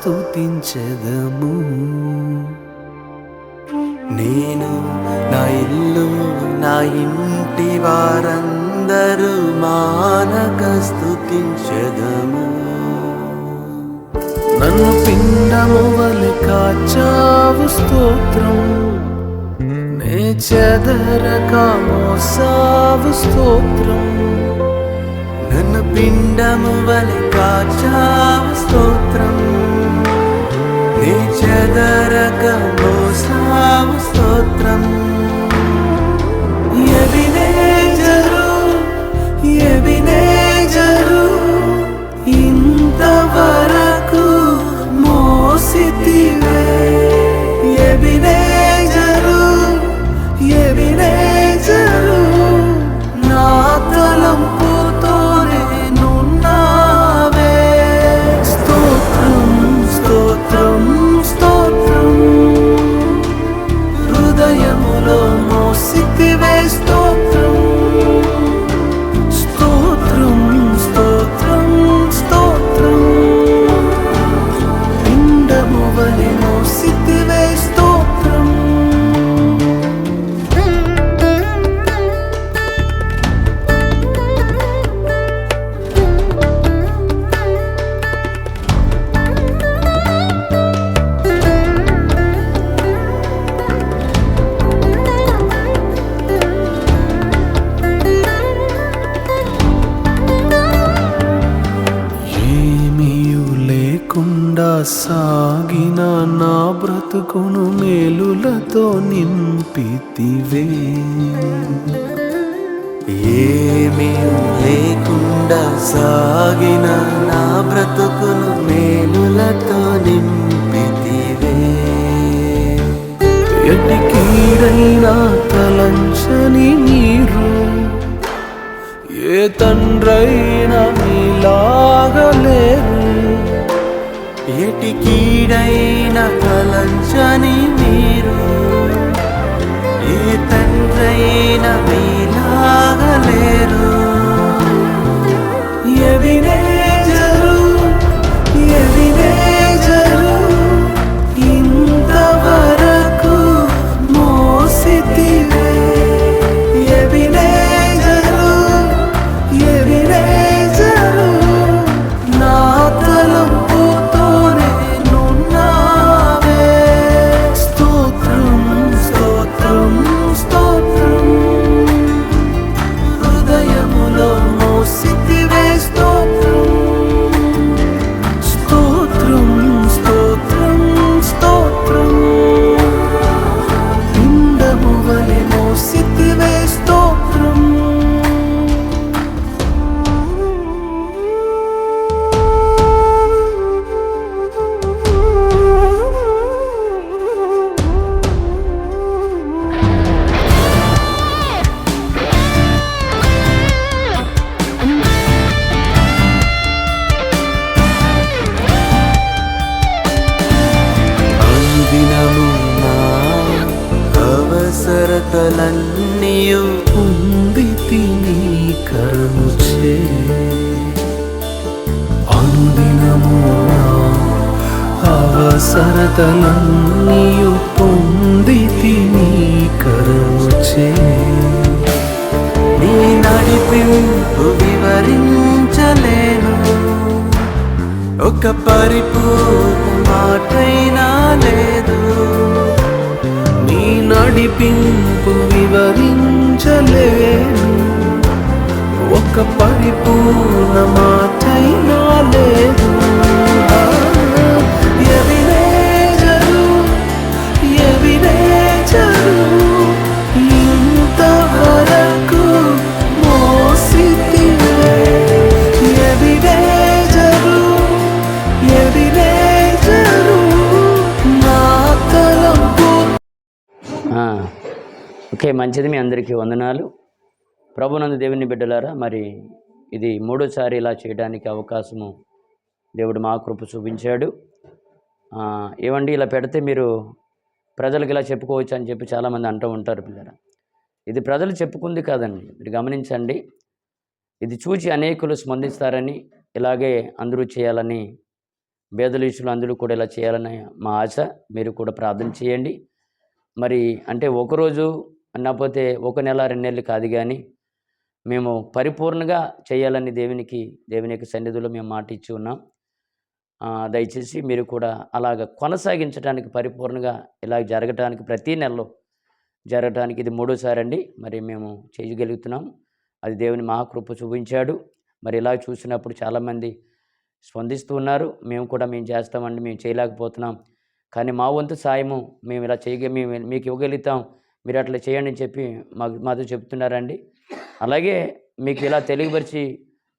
స్తుతించెదము. నేను నా ఇల్లు నా ఇంటి వారందరూ మానక స్తుతించెదము. నన్ను పిండము వలె కాచావు స్తోత్రం, నే చెదరక మోసావు స్తోత్రం. నన్ను పిండము వలె కాచావు స్తోత్రం, నే చెదరక మోసావు స్తోత్రం. ఎబినేజరు ఎబినేజరు ఇంతవరకు మోసితివే. ఎబినేజరు ఎబినేజరు నా తలంపుతోనే నున్నావే. స్తోత్రం స్తోత్రం స్తోత్రం, హృదయములో మోసితివే స్తోత్రం. స్తోత్రం స్తోత్రం స్తోత్రం, పిండము వలె మోసితివే స్తోత్రం. సాగిన నా బ్రతుకును మేలులతో నింపితివే. ఏమీ లేకుండా సాగిన నా బ్రతుకును మేలులతో నింపితివే. ఎట్టి కీడైనా తలంచని మీరు, ఏ తండ్రైనా మీలాగలేరు. ఎటి కీడైన తలంచని మీరు, ఏ తండ్రైన మీలాగలేరు. ఎబినేజరు ఎబినేజరు ఇంతవరకు మోసితివే. ఎబినేజరు ఎబినేజరు నా తలంపుతోనే నున్నావే. స్తోత్రం స్తోత్రం స్తోత్రం, హృదయములో మోసితివే స్తోత్రం. స్తోత్రం స్తోత్రం స్తోత్రం, పిండము వలె మోసితివే స్తోత్రం. అనుదినము నా అవసరతలన్నీయు పొందితి నీ కరుణచే. అనుదినము నా అవసరతలన్నీయు పొందితి నీ కరుణచే. నీ నడిపింపు వివరించలేను, ఒక పరిపూర్ణ మాటైనా లేదు. నీ నడిపింపు వివరించలేను, ఒక పరిపూర్ణ మాటైనా లేదు. ఎబినేజరు ఎబినేజరు ఇంతవరకు మోసితివే. ఎబినేజరు ఎబినేజరు నా తలంపు. ఓకే, మంచిది. మీ అందరికీ వందనాలు. ప్రభునందు దేవుని బిడ్డలారా, మరి ఇది మూడోసారి ఇలా చేయడానికి అవకాశము దేవుడు మా కృప చూపించాడు. ఏమండి, ఇలా పెడితే మీరు ప్రజలకు ఇలా చెప్పుకోవచ్చు అని చెప్పి చాలామంది అంటూ ఉంటారు పిల్లరా. ఇది ప్రజలు చెప్పుకుంది కాదండి, మీరు గమనించండి. ఇది చూచి అనేకులు స్పందిస్తారని, ఇలాగే అందరూ చేయాలని పేదల విషయంలో అందరూ కూడా ఇలా చేయాలని మా ఆశ. మీరు కూడా ప్రార్థన చేయండి. మరి అంటే ఒకరోజు లేకపోతే ఒక నెల 2 నెలలు కాదు, కానీ మేము పరిపూర్ణంగా చేయాలని దేవుని యొక్క సన్నిధిలో మేము మాట ఇచ్చి ఉన్నాం. దయచేసి మీరు కూడా అలాగ కొనసాగించడానికి, పరిపూర్ణంగా ఇలా జరగటానికి, ప్రతి నెలలో జరగటానికి ఇది 3వ అండి. మరి మేము చేయగలుగుతున్నాం. అది దేవుని మహాకృప చూపించాడు. మరి ఇలా చూసినప్పుడు చాలామంది స్పందిస్తూ ఉన్నారు. మేము చేస్తామండి, మేము చేయలేకపోతున్నాం, కానీ మా వంతు సాయము మేము ఇలా మేము మీకు ఇవ్వగలుగుతాం, మీరు అట్లా చేయండి అని చెప్పి మాతో చెప్తున్నారండి. అలాగే మీకు ఇలా తెలియపరిచి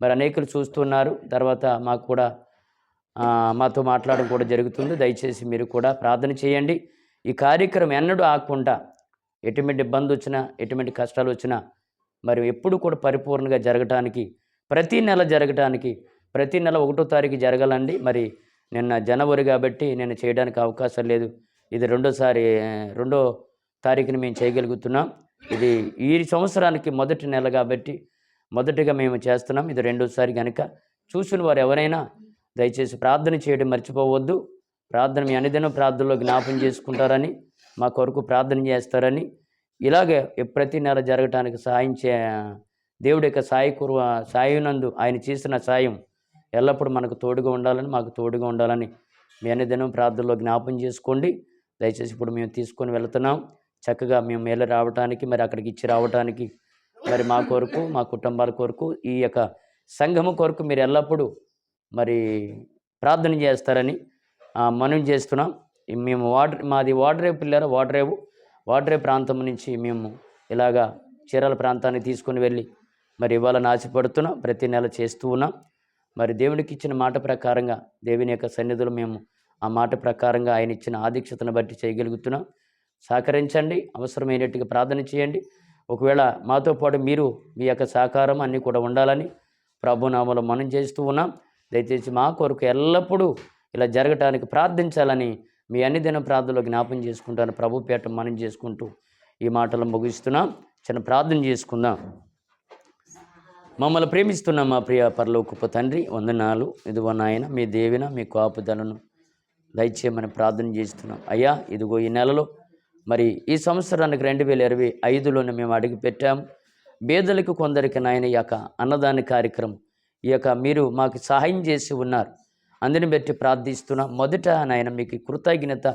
మరి అనేకులు చూస్తున్నారు. తర్వాత మాకు కూడా మాతో మాట్లాడడం కూడా జరుగుతుంది. దయచేసి మీరు కూడా ప్రార్థన చేయండి. ఈ కార్యక్రమం ఎన్నడూ ఆగకుండా, ఎటువంటి ఇబ్బంది వచ్చినా, ఎటువంటి కష్టాలు వచ్చినా మరి ఎప్పుడు కూడా పరిపూర్ణంగా జరగటానికి, ప్రతి నెల జరగటానికి, ప్రతి నెల 1వ తారీఖు జరగాలండి. మరి నిన్న జనవరి కాబట్టి నేను చేయడానికి అవకాశం లేదు. ఇది 2వ తారీఖుని మేము చేయగలుగుతున్నాం. ఇది ఈ సంవత్సరానికి మొదటి నెల కాబట్టి మొదటిగా మేము చేస్తున్నాం. ఇది 2వసారి కనుక చూసిన వారు ఎవరైనా దయచేసి ప్రార్థన చేయడం మర్చిపోవద్దు. ప్రార్థన మీ అనుదినం ప్రార్థనలో జ్ఞాపం చేసుకుంటారని, మా కొరకు ప్రార్థన చేస్తారని, ఇలాగే ప్రతి నెల జరగటానికి దేవుడి యొక్క సాయనందు ఆయన చేసిన సాయం ఎల్లప్పుడూ మనకు తోడుగా ఉండాలని, మాకు తోడుగా ఉండాలని మీ అనుదినం ప్రార్థనలో జ్ఞాపం చేసుకోండి. దయచేసి ఇప్పుడు మేము తీసుకొని వెళుతున్నాం. చక్కగా మేము మేలు రావడానికి, మరి అక్కడికి ఇచ్చి రావడానికి, మరి మా కొరకు, మా కుటుంబాల కొరకు, ఈ యొక్క సంఘము కొరకు మీరు ఎల్లప్పుడూ మరి ప్రార్థన చేస్తారని మనం చేస్తున్నాం. మేము మాది ఓడరేవు పిల్లర, ఓడరేవు ప్రాంతం నుంచి మేము ఇలాగా చీరాల ప్రాంతానికి తీసుకొని వెళ్ళి మరి ఇవ్వాలని ఆశపడుతున్నాం. ప్రతి నెల చేస్తూ ఉన్నాం. మరి దేవునికి ఇచ్చిన మాట ప్రకారంగా, దేవుని యొక్క సన్నిధిలో మేము ఆ మాట ప్రకారంగా ఆయన ఇచ్చిన ఆదీక్షతను బట్టి చేయగలుగుతున్నాం. సహకరించండి, అవసరమైనట్టుగా ప్రార్థన చేయండి. ఒకవేళ మాతో పాటు మీరు మీ యొక్క సహకారం అన్నీ కూడా ఉండాలని ప్రభునామలో మనం చేస్తూ ఉన్నాం. దయచేసి మా కొరకు ఎల్లప్పుడూ ఇలా జరగటానికి ప్రార్థించాలని మీ అన్నిదిన ప్రార్థనలో జ్ఞాపం చేసుకుంటాను. ప్రభు పేట మనం చేసుకుంటూ ఈ మాటలు ముగిస్తున్నాం. చిన్న ప్రార్థన చేసుకుందాం. మమ్మల్ని ప్రేమిస్తున్న మా ప్రియ పరలోకపు తండ్రి, వందనాలు. ఇదిగో నాయన, మీ దేవిన మీ కాపుదలను దయచేయమని ప్రార్థన చేస్తున్నాం. అయ్యా, ఇదిగో ఈ నెలలో మరి ఈ సంవత్సరానికి 2025లోనే మేము అడిగి పెట్టాము. పేదలకు కొందరికి నాయన ఈ యొక్క అన్నదాన కార్యక్రమం, ఈ యొక్క మీరు మాకు సహాయం చేసి ఉన్నారు. అందుని బట్టి ప్రార్థిస్తున్నాం. మొదట నాయన మీకు కృతజ్ఞత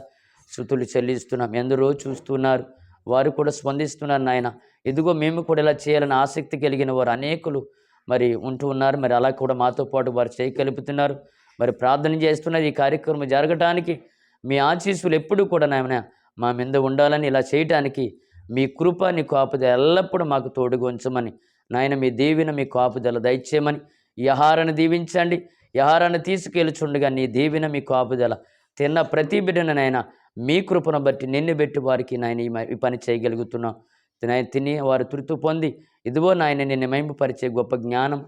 స్తుతులు చెల్లిస్తున్నాం. ఎందరో చూస్తున్నారు, వారు కూడా స్పందిస్తున్నారు నాయన. ఇదిగో మేము కూడా ఇలా చేయాలని ఆసక్తి కలిగిన వారు అనేకులు మరి ఉంటూ ఉన్నారు. మరి అలా కూడా మాతో పాటు వారు చేయగలుగుతున్నారు. మరి ప్రార్థన చేస్తున్నారు. ఈ కార్యక్రమం జరగటానికి మీ ఆశీస్సులు ఎప్పుడు కూడా నాయన మా మీద ఉండాలని, ఇలా చేయటానికి మీ కృప, నీ కాపుదల ఎల్లప్పుడూ మాకు తోడుగా ఉంచమని నాయన, మీ దీవెన, మీ కాపుదల దయచేయమని, ఈ ఆహారాన్ని దీవించండి. ఈ ఆహారాన్ని తీసుకెళ్ళుచుండగా నీ దీవెన, మీ కాపుదల తిన్న ప్రతి బిడ్డను నాయన మీ కృపను బట్టి నిన్ను పెట్టి వారికి నాయన ఈ పని చేయగలుగుతున్నాం. తిని వారు తృప్తి పొంది ఇదిగో నాయన నిన్ను మహిమపరిచే గొప్ప జ్ఞానం,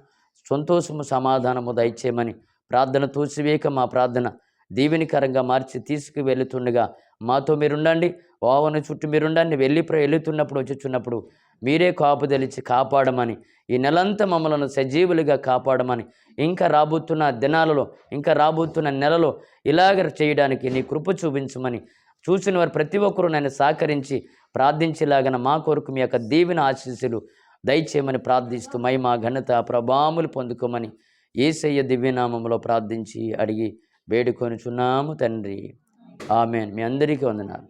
సంతోషము, సమాధానము దయచేయమని ప్రార్థన తోసివేయక మా ప్రార్థన దీవెనికరంగా మార్చి తీసుకువెళ్తుండగా మాతో మీరుండండి. ఓవన చుట్టూ మీరుండండి. వెళ్తున్నప్పుడు వచ్చుచున్నప్పుడు మీరే కాపుదలిచి కాపాడమని, ఈ నెలంతా మమ్మల్ని సజీవులుగా కాపాడమని, ఇంకా రాబోతున్న దినాలలో, ఇంకా రాబోతున్న నెలలో ఇలాగ చేయడానికి నీ కృప చూపించమని, చూసిన వారు ప్రతి ఒక్కరూ నన్ను సహకరించి ప్రార్థించేలాగన మా కొరకు మీ యొక్క దీవెన ఆశీస్సులు దయచేయమని ప్రార్థిస్తూ మహిమ, ఘనత, ప్రభావములు పొందుకోమని యేసయ్య దివ్యనామంలో ప్రార్థించి అడిగి వేడుకొనుచున్నాము తండ్రి. ఆమేన్. మీ అందరికీ వందనాలు.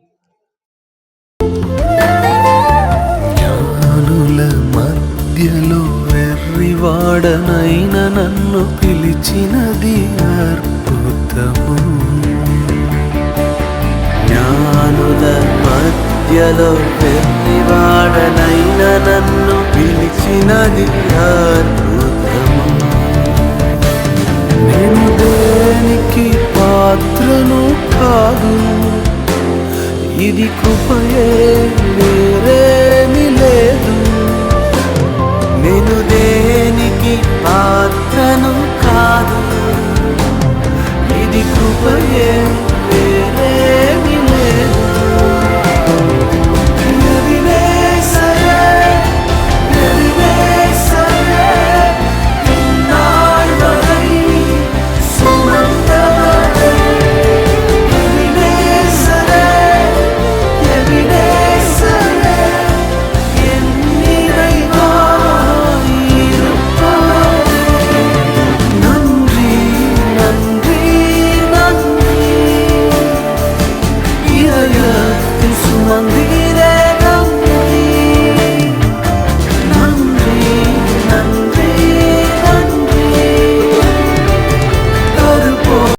జ్ఞానుల మధ్యలో వెర్రివాడనైన నన్ను పిలిచినది అద్భుతము. జ్ఞానుల మధ్యలో వెర్రివాడనైన నన్ను పిలిచినది అద్భుతము. నేను దేనికి పాత్రను కాదు, ఇది కృపయే, వేరేమి లేదు. నేను దేనికి పాత్రను కాదు, ఇది కృపయే, వేరేమి లేదు. ఎదినే సరే, ఎదినే సరే, ఇన్నాళ్ళై సుమంతమై మంది